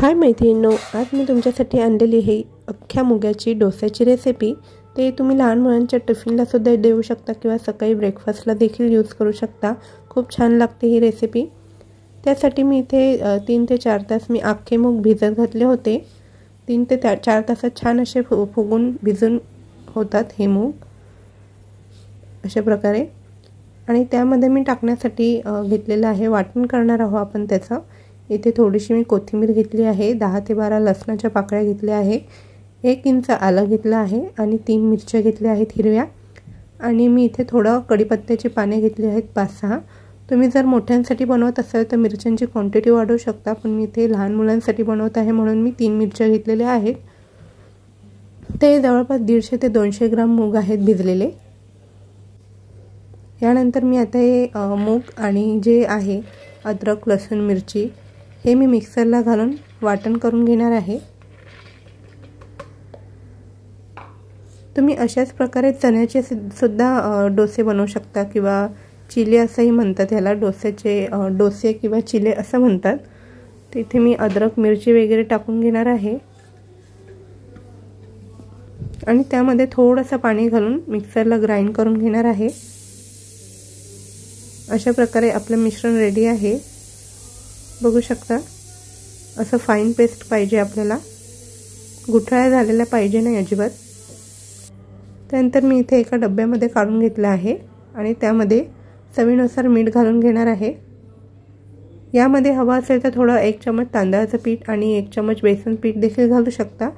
हाय मैत्रिणींनो, आज मी तुमच्यासाठी आणलेली आहे अख्ख्या मुगाची डोस्याची रेसिपी। ते तुम्ही लहान मुलांच्या टिफिनला सुद्धा देऊ शकता किंवा सकाळी ब्रेकफास्टला देखील यूज करू शकता। खूप छान लागते ही रेसिपी। त्यासाठी मी इथे 3 ते 4 तास मी अख्खे मूग भिजत घातले होते। 3 ते 4 तासात छान असे फुगून भिजून होतात हे मूग अशा प्रकारे। आणि त्यामध्ये मी टाकण्यासाठी घेतलेलं आहे, वाटण करणार आहोत आपण त्याचं। इथे थोडीशी मी कोथिंबीर घेतली आहे, 10 ते 12 लसणाच्या पाकळ्या घेतल्या आहे, 1 इंच आलं घेतलं आहे आणि 3 मिरच्या घेतल्या आहेत हिरव्या। आणि मी इथे थोडं कढीपत्त्याची पाने घेतली आहेत 5-6। तुम्ही जर मोठ्यांसाठी बनवत असाल तर मिरच्यांची क्वांटिटी वाढवू शकता, पण मी इथे लहान मुलांसाठी बनवत आहे म्हणून मी 3 मिरच्या घेतलेल्या आहेत। ते जवळपास 150 ते 200 ग्राम मूग आहेत भिजलेले। यानंतर मी आता हे मूग आणि जे आहे अद्रक लसूण मिरची हे मी मिक्सरला घालून वाटण करून घेणार आहे। तुम्ही अशाच प्रकारे चण्याचे सुद्धा डोसे बनवू शकता किंवा चिले असंही म्हणतात याला, डोसे किंवा चिले असं म्हणतात। तर इथे मी अद्रक मिरची वगैरे टाकून घेणार आहे आणि त्यामध्ये थोडंसं पाणी घालून मिक्सरला ग्राइंड करून घेणार आहे। अशा प्रकारे आपलं मिश्रण रेडी आहे, बघू शकता। असं फाईन पेस्ट पाहिजे आपल्याला, गुठळ्या झालेल्या पाहिजे नाही अजिबात। त्यानंतर मी इथे एका डब्यामध्ये काढून घेतलं आहे आणि त्यामध्ये चवीनुसार मीठ घालून घेणार आहे। यामध्ये हवा असेल तर थोडं 1 चमच तांदळाचं पीठ आणि 1 चमच बेसन पीठ देखील घालू शकता,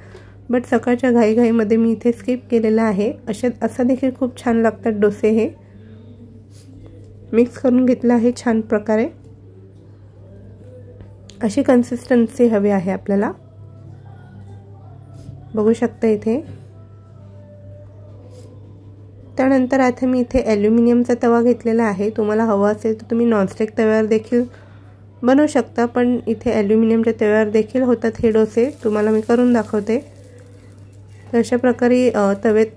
बट सकाळच्या घाईघाईमध्ये मी इथे स्किप केलेलं आहे। असं देखील खूप छान लागतात डोसे। हे मिक्स करून घेतलं आहे छान प्रकारे। अशी कन्सिस्टन्सी हवी आहे आपल्याला, बघू शकता इथे। त्यानंतर आता मी इथे ॲल्युमिनियमचा तवा घेतलेला आहे। तुम्हाला हवा असेल तर तुम्ही नॉनस्टिक तव्यावर देखील बनवू शकता, पण इथे ॲल्युमिनियमच्या तव्यावर देखील होतात हे डोसे, तुम्हाला मी करून दाखवते। तर अशा प्रकारे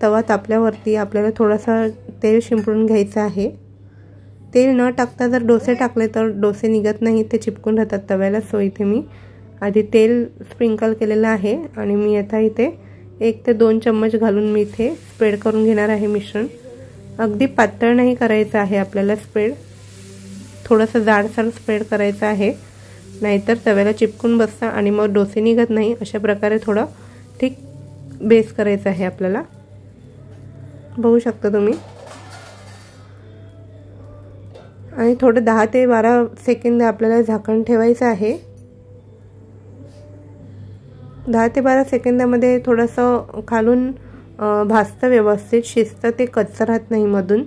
तवा तापल्यावरती आपल्याला थोडासा तेल शिंपडून घ्यायचं आहे। तेल न टाकता जर डोसे टाकले तर डोसे निघत नाही, ते चिपकून राहतात तव्याला। सो इथे मी आधी तेल स्प्रिंकल केलेलं आहे आणि मी आता इथे 1 ते 2 चम्मच घालून मी इथे स्प्रेड करून घेणार आहे मिश्रण। अगदी पातळ नाही करायचं आहे आपल्याला स्प्रेड, थोडंसं जाडसर स्प्रेड करायचं आहे, नाहीतर तव्याला चिपकून बसतं आणि मग डोसे निघत नाही। अशा प्रकारे थोडं ठीक बेस करायचं आहे आपल्याला, बघू शकता तुम्ही। आणि थोडं 10 ते 12 सेकंद आपल्याला झाकण ठेवायचं आहे। 10 ते 12 सेकंदामध्ये थोडंसं खालून भाजतं, व्यवस्थित शिजतं, ते कच्चं राहत नाही मधून।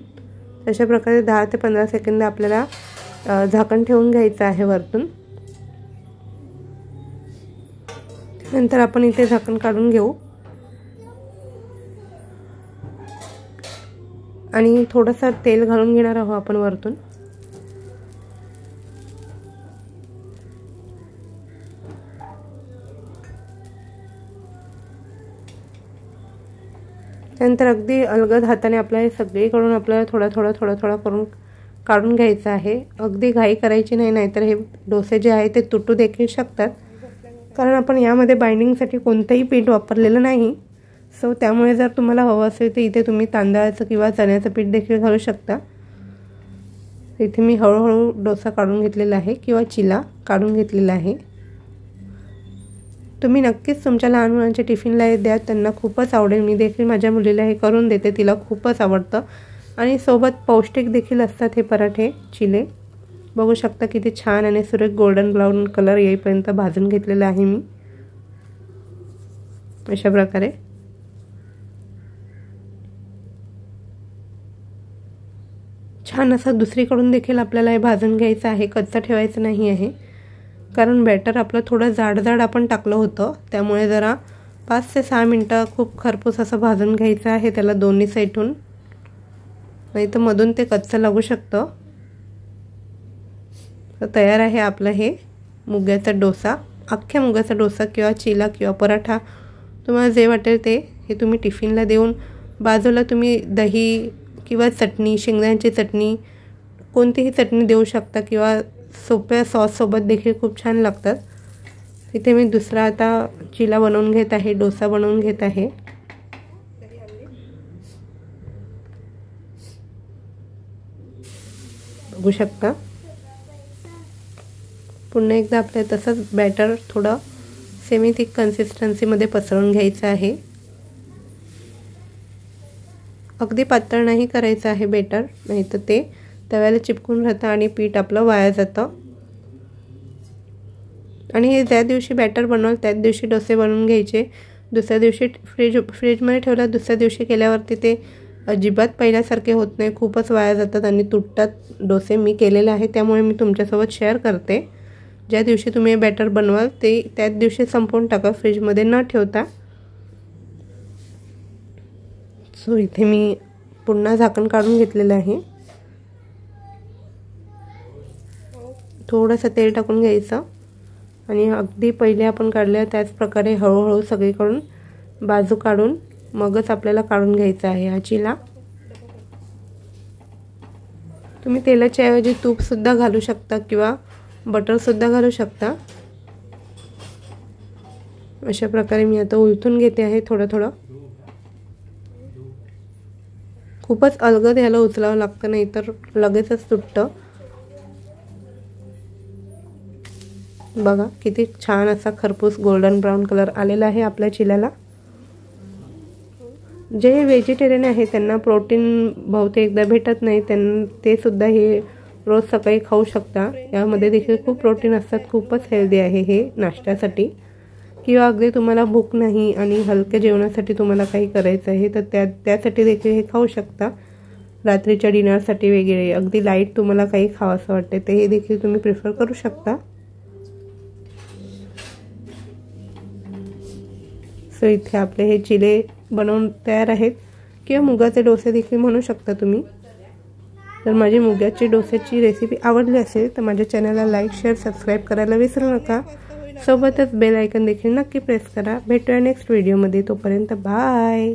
अशा प्रकारे 10 ते 15 सेकंद आपल्याला झाकण ठेवून घ्यायचं आहे वरतून। नंतर आपण इथे झाकण काढून घेऊ आणि थोडंसं तेल घालून घेणार आहोत आपण वरतून। त्यानंतर अगदी अलगद हाताने आपल्याला सगळीकडून आपल्याला थोडा करून काढून घ्यायचं आहे। अगदी घाई करायची नाही, नाहीतर हे डोसे जे आहे ते तुटू देखील शकतात, कारण आपण यामध्ये बाइंडिंगसाठी कोणतंही पीठ वापरलेलं नाही। सो त्यामुळे जर तुम्हाला हवं असेल तर इथे तुम्ही तांदळाचं किंवा चण्याचं पीठ देखील घालू शकता। इथे मी हळूहळू डोसा काढून घेतलेला आहे किंवा चिला काढून घेतलेला आहे। तुम्ही नक्कीच तुमच्या लहान मुलांच्या टिफिनला हे द्या, त्यांना खूपच आवडेल। मी देखील माझ्या मुलीला हे करून देते, तिला खूपच आवडतं आणि सोबत पौष्टिक देखील असतात हे पराठे चिले। बघू शकता किती छान आणि सुरेख गोल्डन ब्राऊन कलर येईपर्यंत भाजून घेतलेला आहे मी अशा प्रकारे। छान असं दुसरीकडून देखील आपल्याला हे भाजून घ्यायचं आहे, कच्चं ठेवायचं नाही आहे, कारण बॅटर आपलं थोडं जाड आपण टाकलं होतं, त्यामुळे जरा 5 ते 6 मिनिटं खूप खरपूस असं भाजून घ्यायचं आहे त्याला दोन्ही साईडून, नाही तर मधून ते कच्चं लागू शकतं। तर तयार आहे आपलं हे मुगाचा डोसा, अख्ख्या मुगाचा डोसा किंवा चिला किंवा पराठा, तुम्हाला जे वाटेल ते हे तुम्ही टिफिनला देऊन बाजूला तुम्ही दही किंवा चटणी, शेंगदाण्याची चटणी, कोणतीही चटणी देऊ शकता किंवा सोप्या सॉस सोबत देखील खूप छान लागतात। इथे मी दुसरा आता चिला बनवून घेत आहे, डोसा बनवून घेत आहे। बघू शकता पुन्हा एकदा आपल्याला तसंच बॅटर थोडं सेमी थिक कन्सिस्टन्सीमध्ये पसरवून घ्यायचं आहे। अगदी पातळ नाही करायचं आहे बॅटर, नाही तर ते तव्याला चिपकून राहतं आणि पीठ आपलं वाया जातं। आणि हे ज्या दिवशी बॅटर बनवलं त्याच दिवशी डोसे बनवून घ्यायचे। दुसऱ्या दिवशी फ्रीजमध्ये ठेवलं, दुसऱ्या दिवशी केल्यावरती ते अजिबात पहिल्यासारखे होत नाही, खूपच वाया जातात आणि तुटतात डोसे। मी केलेले आहे त्यामुळे मी तुमच्यासोबत शेअर करते। ज्या दिवशी तुम्ही बॅटर बनवाल ते त्याच दिवशी संपवून टाका, फ्रीजमध्ये न ठेवता। सो इथे मी पुन्हा झाकण काढून घेतलेलं आहे। थोडंसं तेल टाकून घ्यायचं आणि अगदी पहिले आपण काढले त्याच प्रकारे हळूहळू सगळीकडून बाजू काढून मगच आपल्याला काढून घ्यायचा आहे हा चिला। तुम्ही तेलाच्या ऐवजी तूप सुद्धा घालू शकता किंवा बटर सुद्धा घालू शकता। अशा प्रकारे मी आता उलटून घेते आहे थोडं थोडं। खूपच अलगद याला उचलावं लागतं, नाही तर लगेचच तुटतं। बघा किती छान असा खरपूस गोल्डन ब्राउन कलर आलेला आहे आपल्या चिल्याला। जे व्हेजिटेरियन आहे त्यांना प्रोटीन बहुतेकदा भेटत नाही, ते सुद्धा हे रोज सकाळी खाऊ शकता। यामध्ये देखील खूप प्रोटीन असतात, खूपच हेल्दी आहे हे नाश्त्यासाठी। किंवा अगदी तुम्हाला भूक नाही आणि हलक्या जेवणासाठी तुम्हाला काही करायचं आहे तर त्यासाठी देखील हे खाऊ शकता। रात्रीच्या डिनरसाठी वगैरे अगदी लाईट तुम्हाला काही खावंसं वाटते ते हे देखील तुम्ही प्रिफर करू शकता। सो इथे आपले हे चिले बनवून तयार आहेत, किंवा मुगाचे डोसे देखील म्हणू शकता तुम्ही। तर माझी मुगाची डोस्याची रेसिपी आवडली असेल तर माझ्या चॅनलला लाईक, शेअर, सबस्क्राईब करायला विसरू नका। सोबतच बेल आयकॉन देखील नक्की प्रेस करा। भेटूया नेक्स्ट व्हिडिओमध्ये, तोपर्यंत बाय।